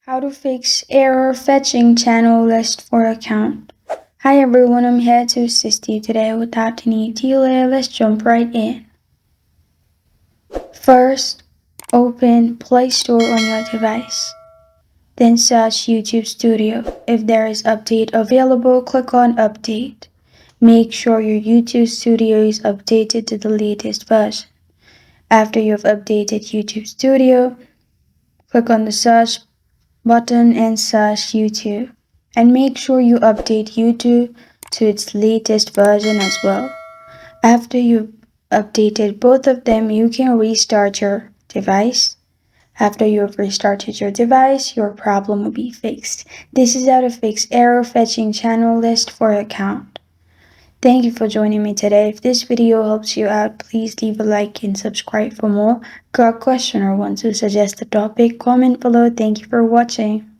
How to fix error fetching channel list for account. Hi everyone, I'm here to assist you today. Without any delay, let's jump right in. First, open Play Store on your device. Then search YouTube Studio. If there is update available, click on Update. Make sure your YouTube Studio is updated to the latest version. After you've updated YouTube Studio, click on the search button and search YouTube. And make sure you update YouTube to its latest version as well. After you've updated both of them, you can restart your device. After you have restarted your device, your problem will be fixed. This is how to fix error fetching channel list for account. Thank you for joining me today. If this video helps you out, please leave a like and subscribe for more. Got a question or want to suggest a topic? Comment below. Thank you for watching.